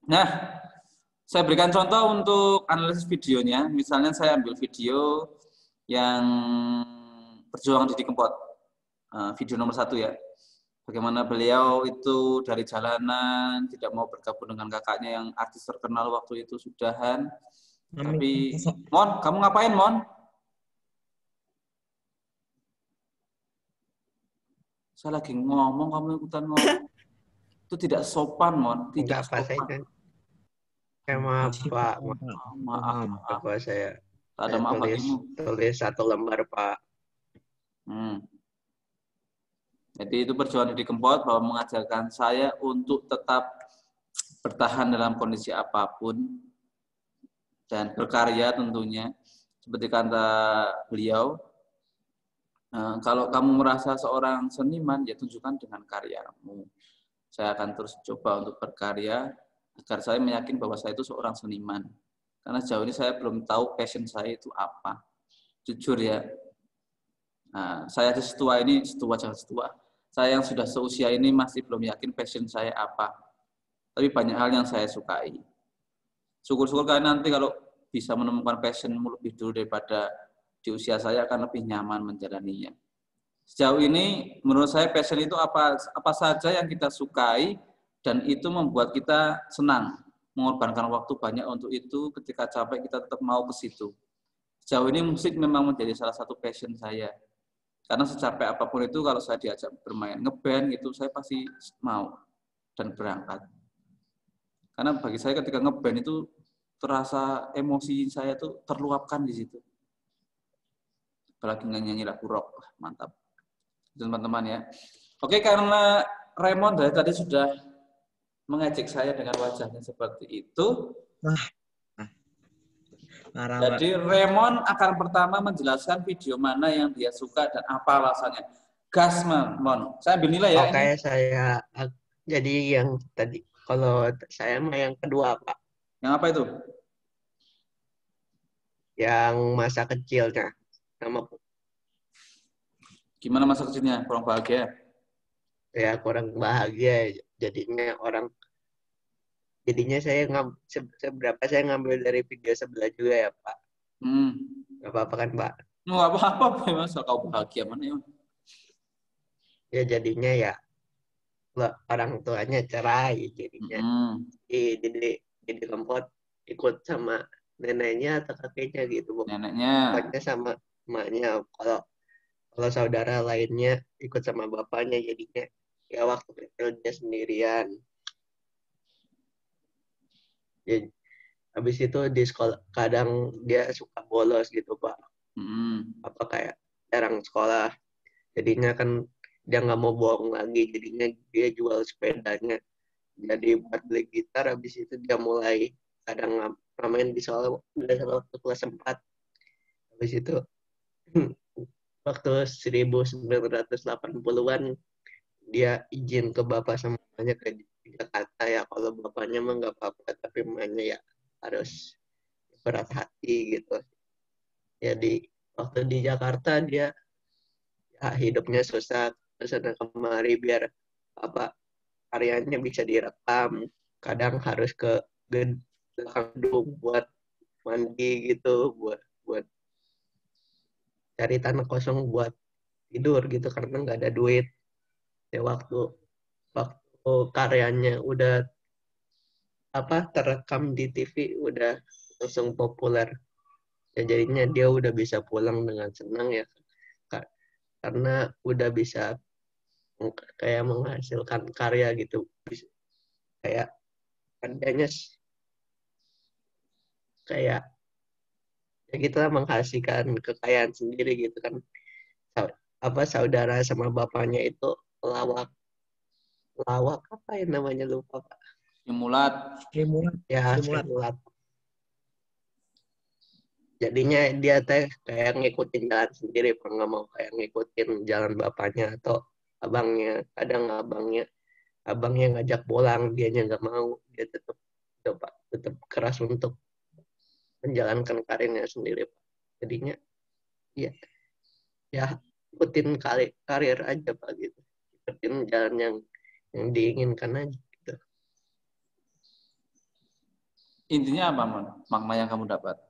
Nah, saya berikan contoh untuk analisis videonya. Misalnya saya ambil video yang Perjuangan Didi Kempot, video nomor 1 ya. Bagaimana beliau itu dari jalanan, tidak mau bergabung dengan kakaknya yang artis terkenal waktu itu sudahan. Tapi, Mon, kamu ngapain, Mon? Saya lagi ngomong, kamu ikutan ngomong. Itu tidak sopan, Mon. Tidak Enggak, Pak, sopan. maaf, Pak. Maaf. Apa saya Tak ada maaf bagimu. tulis 1 lembar, Pak. Jadi itu perjuangan Didi Kempot bahwa mengajarkan saya untuk tetap bertahan dalam kondisi apapun dan berkarya tentunya. Seperti kata beliau, kalau kamu merasa seorang seniman, ya tunjukkan dengan karyamu. Saya akan terus coba untuk berkarya agar saya meyakin bahwa saya itu seorang seniman. Karena sejauh ini saya belum tahu passion saya itu apa. Jujur ya. Nah, saya setua ini, setua. Saya yang sudah seusia ini masih belum yakin passion saya apa. Tapi banyak hal yang saya sukai. Syukur-syukur kalian nanti kalau bisa menemukan passionmu lebih dulu daripada di usia saya akan lebih nyaman menjalaninya. Sejauh ini menurut saya passion itu apa saja yang kita sukai dan itu membuat kita senang, mengorbankan waktu banyak untuk itu, ketika capek kita tetap mau ke situ. Sejauh ini musik memang menjadi salah satu passion saya. Karena secapek apapun itu kalau saya diajak bermain ngeband itu saya pasti mau dan berangkat. Karena bagi saya ketika ngeband itu terasa emosi saya tuh terluapkan di situ. Apalagi nyanyi lagu rock, mantap. Teman-teman ya. Oke, karena Raymond dari tadi sudah mengejek saya dengan wajahnya seperti itu. Jadi Raymond akan pertama menjelaskan video mana yang dia suka dan apa alasannya. Gas, Mon. Saya ambil nilai ya Oke, ini. saya jadi yang tadi, kalau saya mah yang kedua, Pak. Yang apa itu? Yang masa kecilnya. Sama Gimana masa kecilnya? Kurang bahagia? ya kurang bahagia jadinya saya seberapa saya ngambil dari video sebelah juga ya, Pak. Gak apa-apa kan, Pak? Nggak apa-apa, masa kau bahagia mana ya? Ya jadinya ya orang tuanya cerai jadinya. Jadi Kempot ikut sama neneknya atau kakeknya gitu, Bu. Neneknya. Pokoknya sama emaknya. Kalau saudara lainnya ikut sama bapaknya, jadinya ya waktu kecil dia sendirian. Ya, habis itu di sekolah kadang dia suka bolos gitu, Pak. Apa kayak jarang sekolah. Jadinya kan dia nggak mau bohong lagi, jadinya dia jual sepedanya. Jadi buat beli gitar, habis itu dia mulai kadang main di sekolah waktu kelas 4. Habis itu waktu 1980-an dia izin ke bapak sama mamanya ke Jakarta, ya kalau bapaknya mah nggak apa-apa tapi mamanya ya harus berat hati gitu. Jadi waktu di Jakarta dia ya, hidupnya susah kesana kemari biar apa karyanya bisa direkam, kadang harus ke gedung buat mandi gitu, buat cari tanah kosong buat tidur gitu karena nggak ada duit. Ya waktu karyanya udah terekam di TV udah langsung populer. Ya jadinya dia udah bisa pulang dengan senang ya, karena udah bisa kayak menghasilkan karya gitu, kayak adanya kayak ya kita menghasilkan kekayaan sendiri gitu kan. Saudara sama bapaknya itu lawak lawak apa yang namanya, lupa, Pak. Simulat. Jadinya dia teh kayak ngikutin jalan sendiri, Pak, nggak mau kayak ngikutin jalan bapaknya atau abangnya. Kadang abangnya ngajak pulang, dianya nggak mau, dia tetap keras untuk menjalankan karirnya sendiri, Pak. Jadinya ya ya ikutin karir aja, Pak, gitu. Ikutin jalan yang diinginkan aja gitu. Intinya apa, Mon? Makna yang kamu dapat?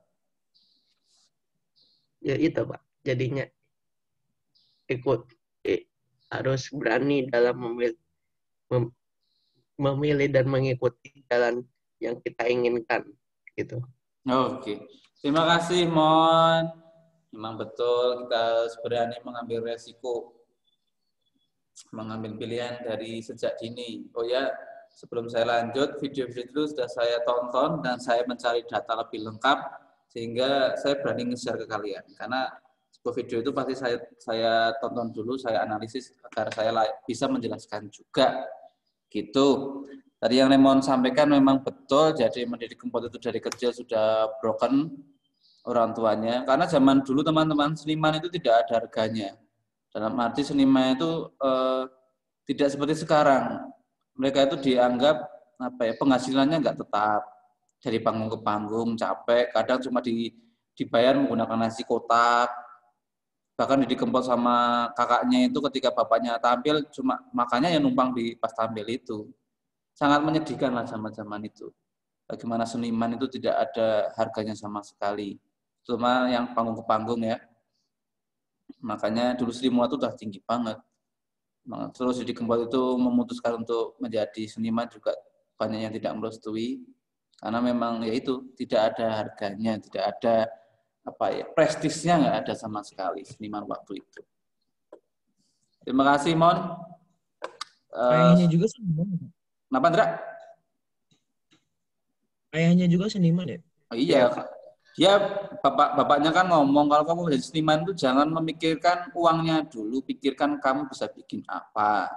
Ya itu Pak, jadinya ikut harus berani dalam mem- memilih dan mengikuti jalan yang kita inginkan gitu. Oke. Terima kasih, Mon. Memang betul kita harus berani mengambil resiko, mengambil pilihan dari sejak dini. Oh ya, sebelum saya lanjut, video-video itu sudah saya tonton dan saya mencari data lebih lengkap sehingga saya berani nge-share ke kalian. Karena sebuah video itu pasti saya tonton dulu, saya analisis agar saya bisa menjelaskan juga. Gitu. Tadi yang Lemon sampaikan memang betul, jadi mendidik Kempot itu dari kecil sudah broken orang tuanya. Karena zaman dulu teman-teman seniman itu tidak ada harganya. Dalam arti seniman itu tidak seperti sekarang. Mereka itu dianggap penghasilannya nggak tetap. Dari panggung ke panggung, capek. Kadang cuma dibayar menggunakan nasi kotak. Bahkan Didi Kempot sama kakaknya itu ketika bapaknya tampil, cuma makanya yang numpang di pas tampil itu. Sangat menyedihkan lah zaman-zaman itu. Bagaimana seniman itu tidak ada harganya sama sekali. Cuma yang panggung ke panggung ya. Makanya dulu Sri Mulat itu udah tinggi banget. Terus Didi Kempot itu memutuskan untuk menjadi seniman juga banyak yang tidak merestui. Karena memang ya itu tidak ada harganya, tidak ada prestisnya nggak ada sama sekali seniman waktu itu. Terima kasih Mon. Ayahnya juga seniman. Kenapa Ndra? Ayahnya juga seniman ya? Oh, iya, dia bapaknya kan ngomong kalau kamu menjadi seniman itu jangan memikirkan uangnya dulu, pikirkan kamu bisa bikin apa.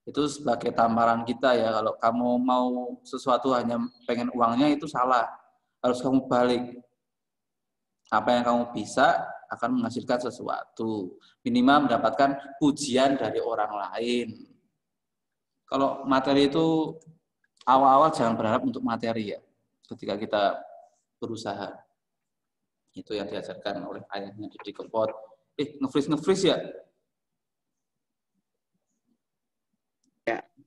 Itu sebagai tamparan kita ya, kalau kamu mau sesuatu hanya pengen uangnya itu salah. Harus kamu balik. Apa yang kamu bisa akan menghasilkan sesuatu. Minimal mendapatkan pujian dari orang lain. Kalau materi itu awal-awal jangan berharap untuk materi ya. Ketika kita berusaha. Itu yang diajarkan oleh ayahnya Didi Kempot. Nge-freeze ya?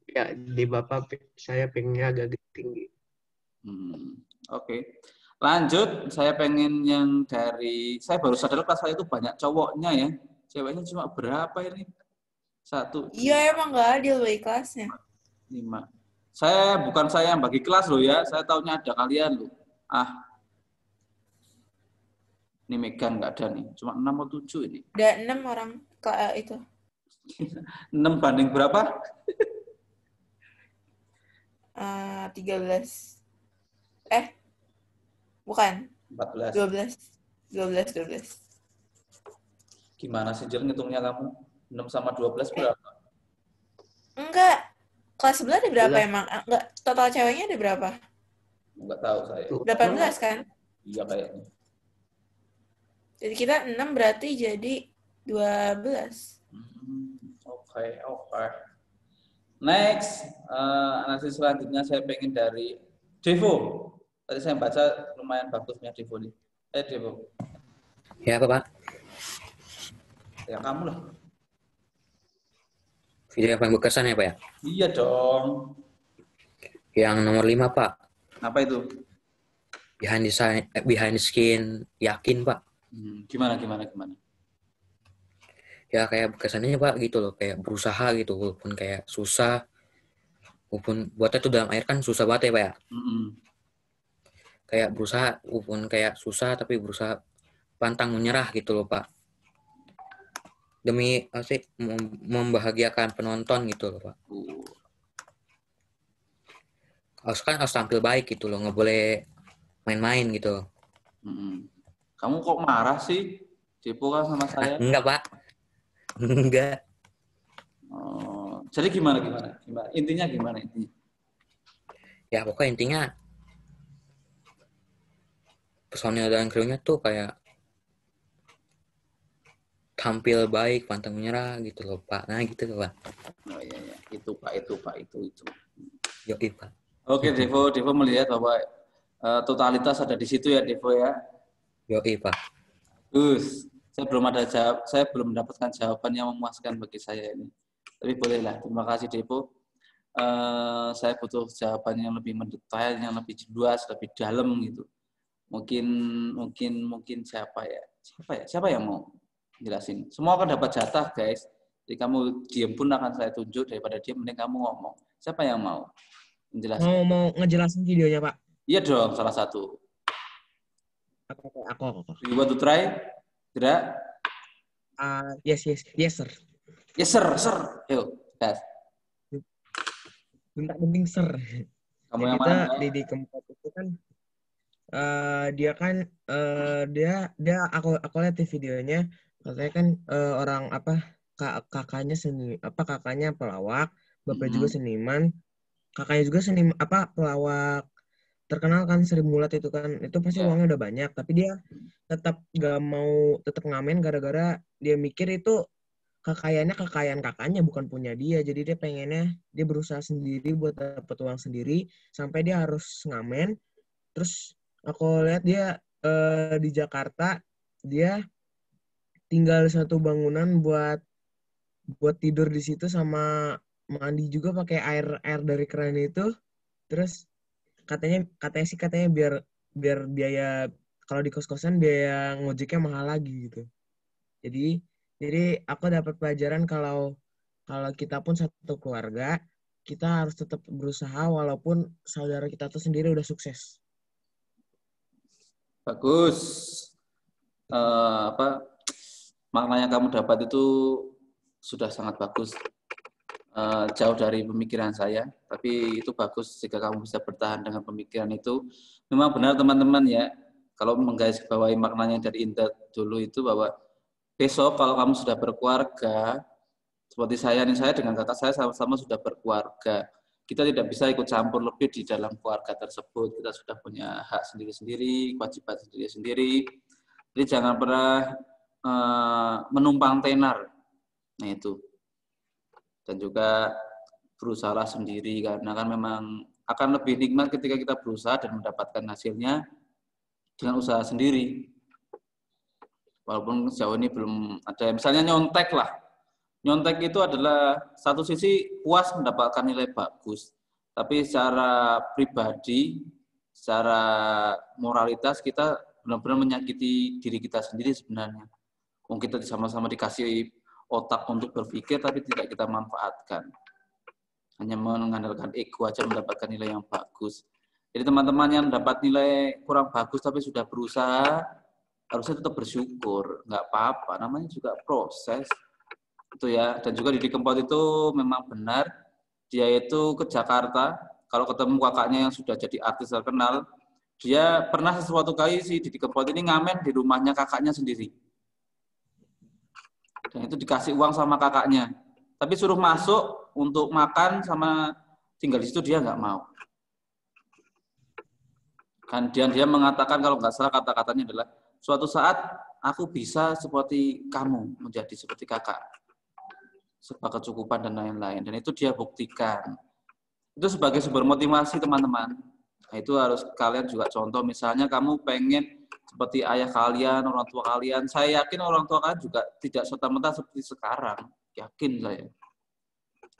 Ya di Bapak saya pengennya agak tinggi. Oke. Lanjut, saya pengen yang dari, saya baru sadar kelas saya itu banyak cowoknya ya. Ceweknya cuma berapa ini? 1, 2, Iya emang nggak adil bagi kelasnya. 5. Bukan saya yang bagi kelas loh ya, saya taunya ada kalian loh. Ini Megan nggak ada nih, cuma 6 atau 7 ini. Ada 6 orang itu. 6 banding berapa? 13. Bukan. 14. 12. Gimana sih Jel ngitungnya kamu? 6 sama 12 berapa? Enggak. Kelas sebelah ada berapa 12. emang? Enggak. Total ceweknya ada berapa? Enggak tahu saya. 18 kan? Iya kayaknya. Jadi kita 6 berarti jadi 12. Oke. Next, analisis selanjutnya saya pengen dari Devo. Tadi saya baca lumayan bagusnya Devo nih. Devo. Ya, apa, Pak? Ya kamu lah. Video yang paling berkesan ya, Pak ya? Iya dong. Yang nomor 5, Pak. Apa itu? Behind the skin, yakin, Pak. Gimana? Ya kayak berkesannya Pak gitu loh, kayak berusaha gitu, walaupun kayak susah, walaupun buatnya tuh dalam air kan susah banget ya Pak ya. Kayak berusaha, walaupun kayak susah tapi berusaha pantang menyerah gitu loh Pak. Demi membahagiakan penonton gitu loh Pak. Harus tampil baik gitu loh, nggak boleh main-main gitu. Kamu kok marah sih? Depo kan sama saya? Enggak Pak. Enggak. Jadi gimana? Intinya gimana? Ya pokoknya intinya personil dan krunya tuh kayak tampil baik, pantang menyerah gitu loh Pak. Nah gitu loh Pak. Oh iya. Itu Pak. Yoi Pak. Oke Devo melihat bahwa totalitas ada di situ ya Devo ya. Yoi Pak. Terus saya belum mendapatkan jawaban yang memuaskan bagi saya ini. Tapi bolehlah. Terima kasih Devo. saya butuh jawaban yang lebih mendetail, yang lebih jelas, lebih dalam gitu. Mungkin siapa ya? Siapa yang mau jelasin? Semua akan dapat jatah, guys. Jadi kamu diem pun akan saya tunjuk, daripada diem mending kamu ngomong. Siapa yang mau menjelaskan? Mau ngejelasin videonya, Pak. Iya dong, salah satu. Aku. You want to try? Tidak? Yes, sir. Yes, sir. Yuk, guys. Bentar, sir. Kamu Jadi yang mana? Didi Kempot itu kan dia kan dia aku lihat di videonya, katanya kan orang kakaknya pelawak, bapaknya juga seniman, kakaknya juga pelawak terkenal kan, Sri Mulat itu kan, itu pasti uangnya udah banyak, tapi dia tetap gak mau ngamen gara-gara dia mikir itu kekayaan kakaknya, bukan punya dia. Jadi dia pengennya dia berusaha sendiri buat dapat uang sendiri sampai dia harus ngamen. Terus aku lihat dia di Jakarta, dia tinggal satu bangunan buat tidur di situ, sama mandi juga pakai air dari keran itu. Terus katanya biar biaya kalau di kos-kosan biaya ngojeknya mahal lagi gitu. Jadi aku dapat pelajaran kalau kita pun satu keluarga, kita harus tetap berusaha walaupun saudara kita tuh sendiri udah sukses. Bagus. Makna yang kamu dapat itu sudah sangat bagus. Jauh dari pemikiran saya, tapi itu bagus jika kamu bisa bertahan dengan pemikiran itu. Memang benar teman-teman ya, kalau menggarisbawahi maknanya dari Indah dulu itu, bahwa besok kalau kamu sudah berkeluarga, seperti saya dengan kakak saya sama-sama sudah berkeluarga, kita tidak bisa ikut campur lebih di dalam keluarga tersebut. Kita sudah punya hak sendiri-sendiri, kewajiban sendiri-sendiri. Jadi jangan pernah menumpang tenar. Nah itu. Dan juga berusaha sendiri, karena kan memang akan lebih nikmat ketika kita berusaha dan mendapatkan hasilnya dengan usaha sendiri. Walaupun sejauh ini belum ada, misalnya nyontek lah. Nyontek itu adalah satu sisi puas mendapatkan nilai bagus, tapi secara pribadi, secara moralitas kita benar-benar menyakiti diri kita sendiri sebenarnya. Mungkin kita sama-sama dikasih otak untuk berpikir, tapi tidak kita manfaatkan. Hanya mengandalkan ego aja mendapatkan nilai yang bagus. Jadi teman-teman yang dapat nilai kurang bagus tapi sudah berusaha, harusnya tetap bersyukur. Nggak apa-apa, namanya juga proses. Itu ya. Dan juga Didi Kempot itu memang benar, dia itu ke Jakarta, kalau ketemu kakaknya yang sudah jadi artis terkenal, dia pernah sesuatu kali si Didi Kempot ini ngamen di rumahnya kakaknya sendiri. Dan itu dikasih uang sama kakaknya. Tapi suruh masuk untuk makan sama tinggal di situ, dia nggak mau. Kan dia mengatakan, kalau nggak salah kata-katanya adalah, suatu saat aku bisa seperti kamu, menjadi seperti kakak. Serba kecukupan dan lain-lain. Dan itu dia buktikan. Itu sebagai sumber motivasi teman-teman. Nah, itu harus kalian juga contoh. Misalnya kamu pengen seperti ayah kalian, orang tua kalian. Saya yakin orang tua kalian juga tidak serta-merta seperti sekarang. Yakin saya.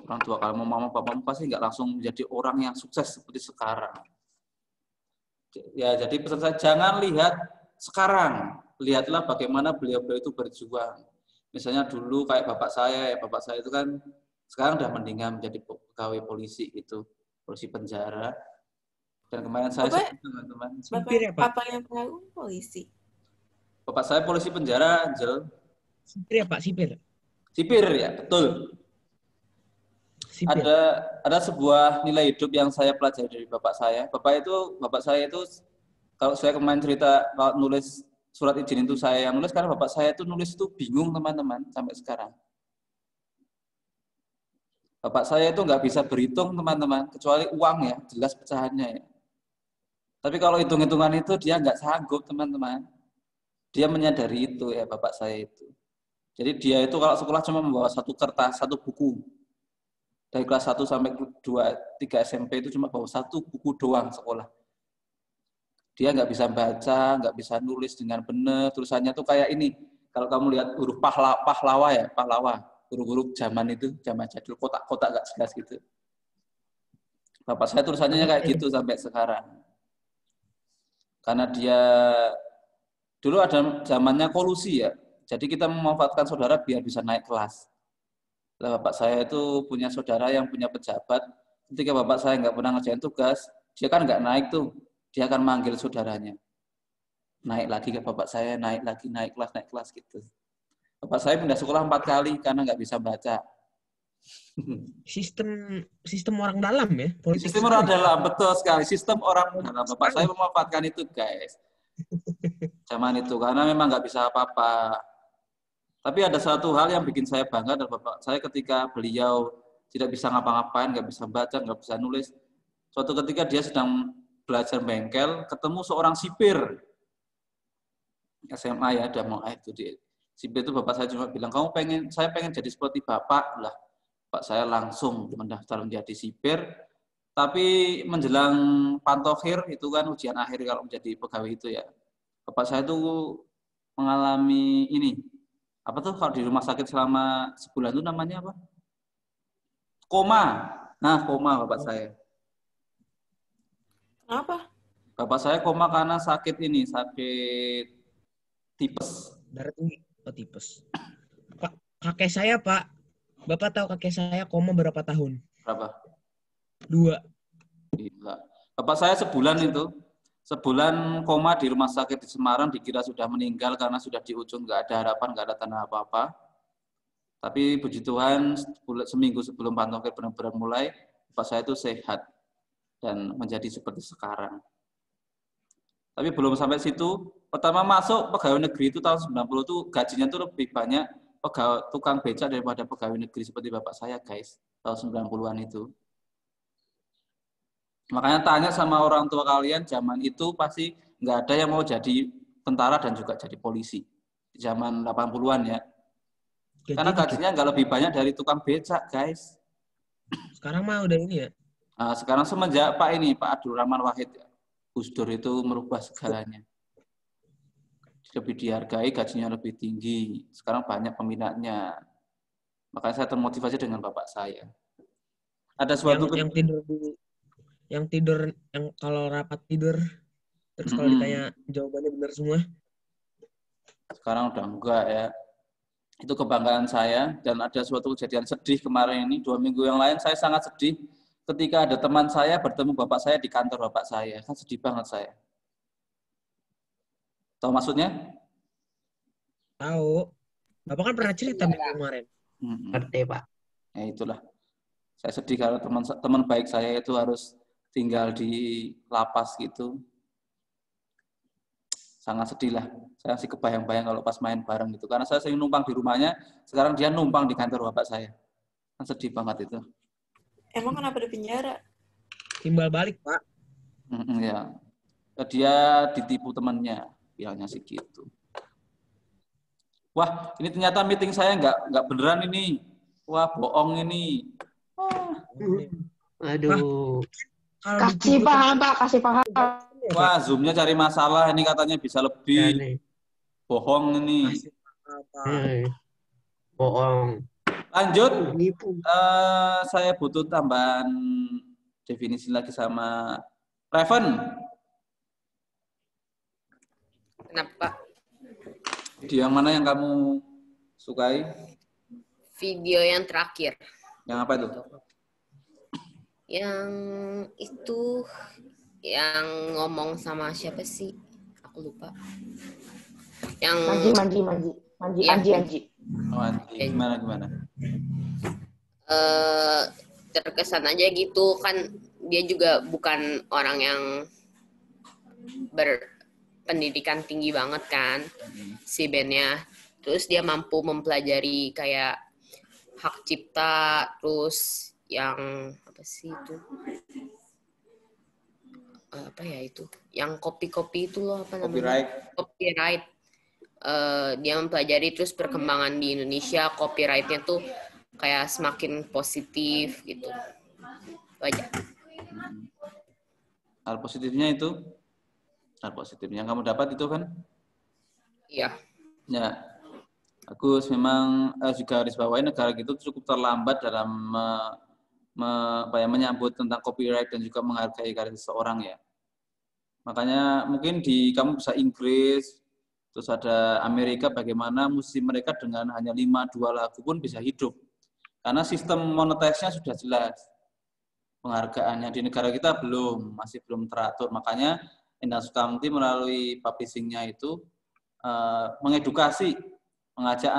Orang tua kalian, mama, papamu pasti nggak langsung menjadi orang yang sukses seperti sekarang. Ya, jadi pesan saya, jangan lihat sekarang. Lihatlah bagaimana beliau-beliau itu berjuang. Misalnya dulu kayak bapak saya itu kan sekarang udah mendingan menjadi pegawai polisi itu, polisi penjara. Dan kemarin saya teman-teman. Bapaknya pelaku polisi. Bapak saya polisi penjara, Angel. Sipir ya Pak, sipir. Sipir ya, betul. Sipir. Ada sebuah nilai hidup yang saya pelajari dari bapak saya. Bapak saya itu kalau saya kemarin cerita kalau nulis surat izin itu saya yang nulis, karena bapak saya itu nulis itu bingung teman-teman sampai sekarang. Bapak saya itu nggak bisa berhitung teman-teman, kecuali uang ya, jelas pecahannya ya. Tapi kalau hitung-hitungan itu dia nggak sanggup teman-teman. Dia menyadari itu ya bapak saya itu. Jadi dia itu kalau sekolah cuma membawa satu kertas, satu buku. Dari kelas 1 sampai 2, 3 SMP itu cuma bawa satu buku doang sekolah. Dia nggak bisa baca, nggak bisa nulis dengan benar. Tulisannya tuh kayak ini. Kalau kamu lihat huruf pahlawa, huruf-huruf zaman itu, zaman jadul, kotak-kotak nggak jelas gitu. Bapak saya tulisannya kayak gitu sampai sekarang. Karena dia dulu ada zamannya kolusi ya. Jadi kita memanfaatkan saudara biar bisa naik kelas. Lah bapak saya itu punya saudara yang punya pejabat. Ketika bapak saya nggak pernah ngerjain tugas, dia kan nggak naik tuh. Dia akan manggil saudaranya. Naik lagi ke bapak saya, naik lagi, naik kelas gitu. Bapak saya pindah sekolah 4 kali karena nggak bisa baca. Sistem orang dalam ya, politik. Sistem orang dalam, betul sekali. Sistem orang dalam. Bapak saya memanfaatkan itu, guys. Zaman itu, karena memang nggak bisa apa-apa. Tapi ada satu hal yang bikin saya bangga dari bapak saya ketika beliau tidak bisa ngapa-ngapain, nggak bisa baca, nggak bisa nulis. Suatu ketika dia sedang belajar bengkel, ketemu seorang sipir. SMA ya, ada mau itu di sipir itu bapak saya cuma bilang, saya pengen jadi seperti bapak lah. Pak saya langsung mendaftar menjadi sipir, tapi menjelang pantokhir itu kan ujian akhir kalau menjadi pegawai itu ya. Bapak saya itu mengalami ini, apa tuh kalau di rumah sakit selama sebulan itu namanya apa? Koma. Nah, koma bapak saya. Kenapa? Bapak saya koma karena sakit tipes. Darah tinggi. Oh, tipes. Pak, kakek saya, Pak. Bapak tahu kakek saya koma berapa tahun? Berapa? 2. Gila. Bapak saya sebulan koma di rumah sakit di Semarang, dikira sudah meninggal karena sudah di ujung, nggak ada harapan, nggak ada tanda apa-apa. Tapi puji Tuhan, seminggu sebelum pantokhir benar-benar mulai, bapak saya itu sehat dan menjadi seperti sekarang. Tapi belum sampai situ. Pertama masuk pegawai negeri itu tahun 90 itu gajinya itu lebih banyak tukang becak daripada pegawai negeri seperti bapak saya, guys. Tahun 90-an itu. Makanya tanya sama orang tua kalian, zaman itu pasti nggak ada yang mau jadi tentara dan juga jadi polisi. Di zaman 80-an ya. Karena gajinya nggak lebih banyak dari tukang becak, guys. Sekarang mah udah ini ya. Nah, sekarang semenjak Pak Abdul Rahman Wahid, Gus Dur itu merubah segalanya. Lebih dihargai, gajinya lebih tinggi. Sekarang banyak peminatnya. Makanya saya termotivasi dengan bapak saya. Ada suatu yang kalau rapat tidur, terus kalau ditanya jawabannya benar semua. Sekarang udah enggak ya. Itu kebanggaan saya. Dan ada suatu kejadian sedih kemarin ini, 2 minggu yang lain saya sangat sedih ketika ada teman saya bertemu bapak saya di kantor bapak saya. Kan sedih banget saya. Tahu maksudnya? Tahu. Bapak kan pernah cerita kemarin. Ngerti, Pak. Ya itulah. Saya sedih kalau teman baik saya itu harus tinggal di lapas gitu. Sangat sedih lah. Saya masih kebayang-bayang kalau pas main bareng gitu. Karena saya sering numpang di rumahnya, sekarang dia numpang di kantor bapak saya. Kan sedih banget itu. Emang kenapa di penjara? Timbal balik, Pak. Ya. Dia ditipu temannya. Bilangnya sih gitu. Wah, ini ternyata meeting saya nggak beneran ini. Wah, bohong ini. Aduh. Kasih paham, Pak. Kasih paham. Wah, Zoom-nya cari masalah. Ini katanya bisa lebih. Bohong ini. Bohong. Lanjut. Saya butuh tambahan definisi lagi sama Raven. Kenapa? Video yang mana yang kamu sukai? Video yang terakhir. Yang apa itu? Yang itu, yang ngomong sama siapa sih? Aku lupa. Yang Anji. Oh, Anji. Gimana? Terkesan aja gitu, kan dia juga bukan orang yang berpendidikan tinggi banget kan, si bandnya. Terus dia mampu mempelajari kayak hak cipta, terus yang apa sih itu? Apa ya itu? Yang kopi-kopi itu loh, apa namanya? Copyright. Dia mempelajari terus perkembangan di Indonesia, copyright-nya tuh kayak semakin positif gitu. Aja. Hal positifnya itu? Hal positifnya yang kamu dapat itu kan? Iya. Ya. Bagus, memang juga harus bawain negara gitu cukup terlambat dalam menyambut tentang copyright dan juga menghargai karya seseorang ya. Makanya mungkin di kamu bisa Inggris, terus ada Amerika, bagaimana musisi mereka dengan hanya 5-2 lagu pun bisa hidup. Karena sistem monetize-nya sudah jelas. Penghargaannya di negara kita masih belum teratur. Makanya Endang Sukamti melalui publishing-nya itu mengedukasi, mengajak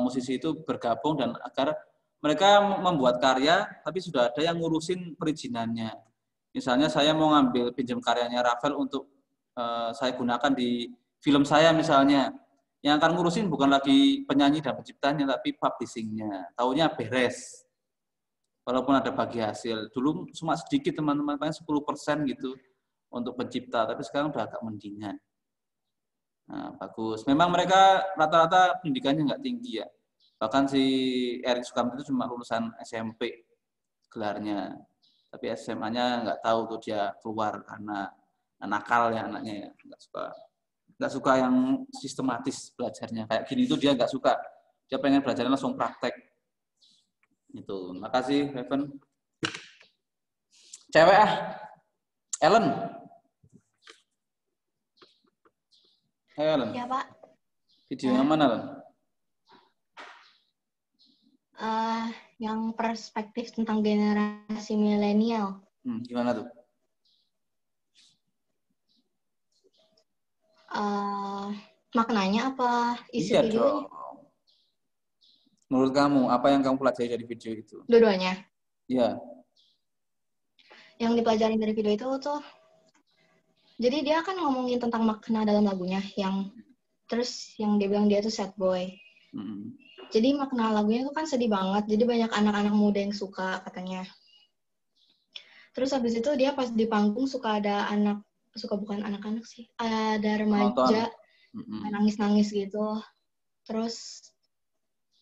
musisi itu bergabung dan agar mereka membuat karya, tapi sudah ada yang ngurusin perizinannya. Misalnya saya mau ngambil pinjam karyanya Rafael untuk saya gunakan di film saya misalnya. Yang akan ngurusin bukan lagi penyanyi dan penciptanya, tapi publishing-nya. Taunya beres. Walaupun ada bagi hasil. Dulu cuma sedikit teman-teman, 10% gitu untuk pencipta, tapi sekarang udah agak mendingan. Nah, bagus. Memang mereka rata-rata pendidikannya nggak tinggi ya. Bahkan si Erik Sukamti itu cuma lulusan SMP gelarnya. Tapi SMA-nya nggak tahu tuh dia keluar karena nakal ya anaknya ya. Nggak suka yang sistematis belajarnya. Kayak gini tuh dia nggak suka. Dia pengen belajarnya langsung praktek. Itu. Makasih, Heaven. Cewek Ellen. Hai Ellen. Ya, Pak. Video yang mana, Ellen? Yang perspektif tentang generasi milenial. Gimana tuh? Maknanya apa isi Iya videonya? dong. Menurut kamu, apa yang kamu pelajari dari video itu? Dua-duanya. Iya. Yang dipelajari dari video itu tuh, jadi dia kan ngomongin tentang makna dalam lagunya, terus yang dia bilang dia tuh sad boy. Jadi makna lagunya itu kan sedih banget, jadi banyak anak-anak muda yang suka katanya. Terus habis itu dia pas di panggung suka bukan anak-anak sih, ada remaja nangis-nangis gitu. Terus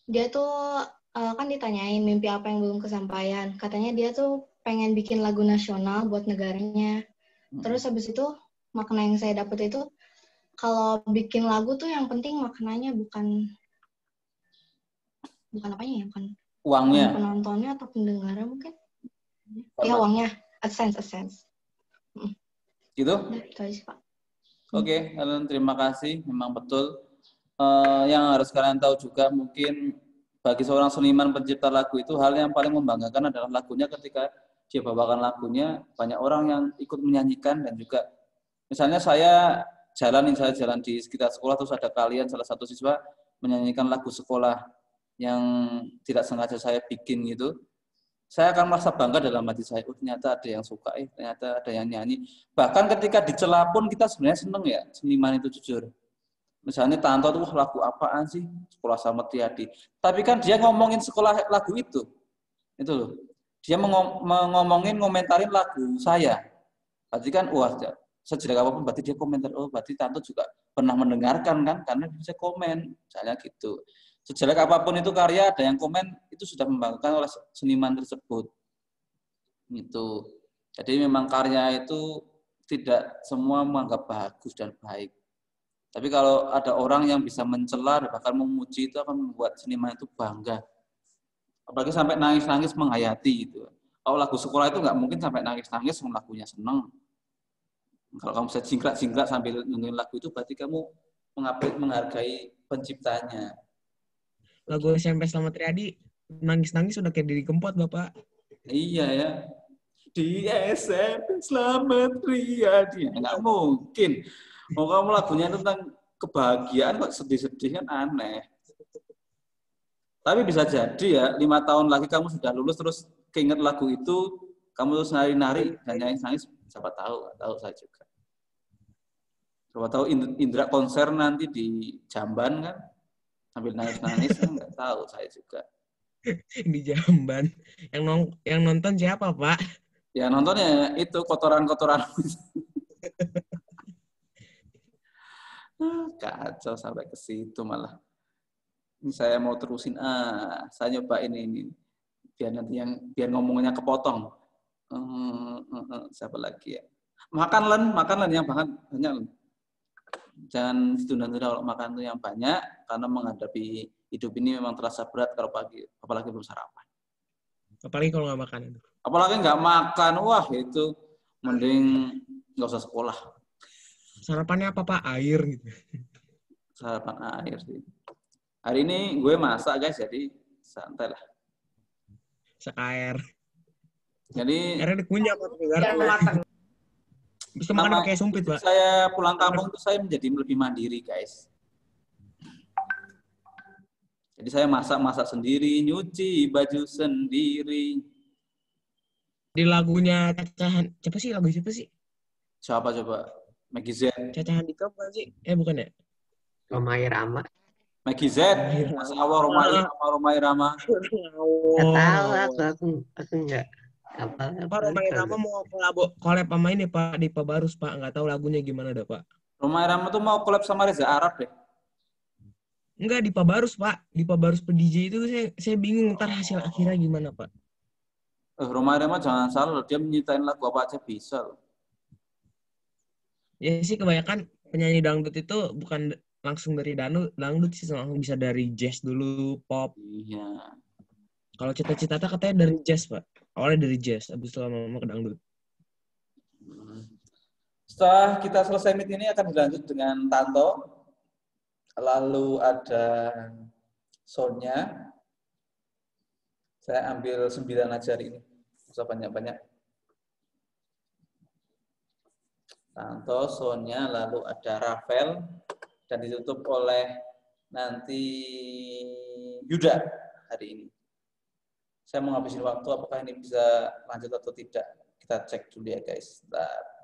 dia tuh kan ditanyain mimpi apa yang belum kesampaian. Katanya dia tuh pengen bikin lagu nasional buat negaranya. Terus habis itu makna yang saya dapet itu, kalau bikin lagu tuh yang penting maknanya bukan apanya ya, bukan uangnya, penontonnya atau pendengarnya mungkin. Ya uangnya, sense. Gitu? Itu aja sih, Pak. Oke, Ellen, terima kasih. Memang betul. Yang harus kalian tahu juga mungkin bagi seorang seniman pencipta lagu itu hal yang paling membanggakan adalah lagunya ketika dia bawakan lagunya, banyak orang yang ikut menyanyikan dan juga misalnya saya jalan di sekitar sekolah terus ada kalian salah satu siswa menyanyikan lagu sekolah yang tidak sengaja saya bikin gitu, saya akan merasa bangga dalam hati saya. Ternyata ada yang suka, ternyata ada yang nyanyi. Bahkan ketika dicela pun kita sebenarnya seneng ya, seniman itu jujur. Misalnya Tanto tuh lagu apaan sih, Sekolah Sama Triadi. Tapi kan dia ngomongin sekolah lagu itu loh. Dia ngomentarin lagu saya. Berarti kan, wah, sejelek apapun berarti dia komentar, oh berarti Tanto juga pernah mendengarkan kan, karena bisa komen, misalnya gitu. Sejelek apapun itu karya, ada yang komen, itu sudah membanggakan oleh seniman tersebut. Gitu. Jadi memang karya itu tidak semua menganggap bagus dan baik. Tapi kalau ada orang yang bisa mencela dan bahkan memuji, itu akan membuat seniman itu bangga. Apalagi sampai nangis-nangis menghayati gitu. Kalau lagu sekolah itu nggak mungkin sampai nangis-nangis, lagunya seneng. Kalau kamu bisa jingkrak-jingkrak sambil nyanyiin lagu itu, berarti kamu menghargai penciptanya. Lagu SMP Selamat Riyadi, nangis-nangis udah kayak Didi Kempot, Bapak. Iya ya. Di SMP Selamat Riyadi. Nggak mungkin. Mau kamu lagunya tentang kebahagiaan kok sedih-sedih kan aneh. Tapi bisa jadi ya, 5 tahun lagi kamu sudah lulus terus keinget lagu itu, kamu terus nari-nari dan nangis-nangis, siapa tahu, nggak tahu saya juga. Siapa tahu Indra konser nanti di Jamban kan, sambil nangis-nangis kan nggak tahu saya juga. Di Jamban. Yang nonton siapa, Pak? Ya nontonnya itu kotoran-kotoran. Kacau sampai ke situ malah. Ini saya mau terusin, saya nyoba ini biar nanti biar ngomongnya kepotong. Siapa lagi ya? Makan Len yang banyak Len. Jangan ditunda-tunda kalau makan tuh yang banyak, karena menghadapi hidup ini memang terasa berat kalau pagi, apalagi belum sarapan. Apalagi kalau nggak makan itu. Apalagi nggak makan, wah itu mending nggak usah sekolah. Sarapannya apa Pak? Air gitu. Sarapan air sih. Hari ini gue masak guys, jadi santai lah. Sekair. Jadi airnya dikunyah apa bisa makan pakai sumpit, Pak. Saya pulang kampung itu saya menjadi lebih mandiri, guys. Jadi saya masak sendiri, nyuci baju sendiri. Di lagunya Cacahan, siapa sih? Siapa coba? Maggie Z. Cacahan di bukan sih? Bukan ya? Romai Rama. Maggie Z. Masa Allah Romai Rama. Nggak tahu aku nggak. Pak Romai Rama mau collab sama ini Pak Dipa Barus Pak, nggak tahu lagunya gimana dah Pak. Romai Rama tuh mau collab sama Reza Arab deh. Enggak, Dipa Barus Pak, Dipa Barus DJ itu saya bingung ntar hasil akhirnya gimana Pak. Romai Rama jangan salah, dia menyiptain lagu apa aja bisa loh. Ya sih kebanyakan penyanyi dangdut itu bukan langsung dari dangdut sih, langsung bisa dari jazz dulu, pop. Iya. Kalau cita-cita katanya dari jazz Pak. Awalnya dari jazz, abis itu lama-lama ke dangdut. Setelah kita selesai meet ini akan dilanjut dengan Tanto. Lalu ada soundnya. Saya ambil 9 aja hari ini. Nggak usah banyak-banyak. Tanto, soundnya, lalu ada Rafael. Dan ditutup oleh nanti Yuda hari ini. Saya mau ngabisin waktu, apakah ini bisa lanjut atau tidak. Kita cek dulu ya guys. Bentar.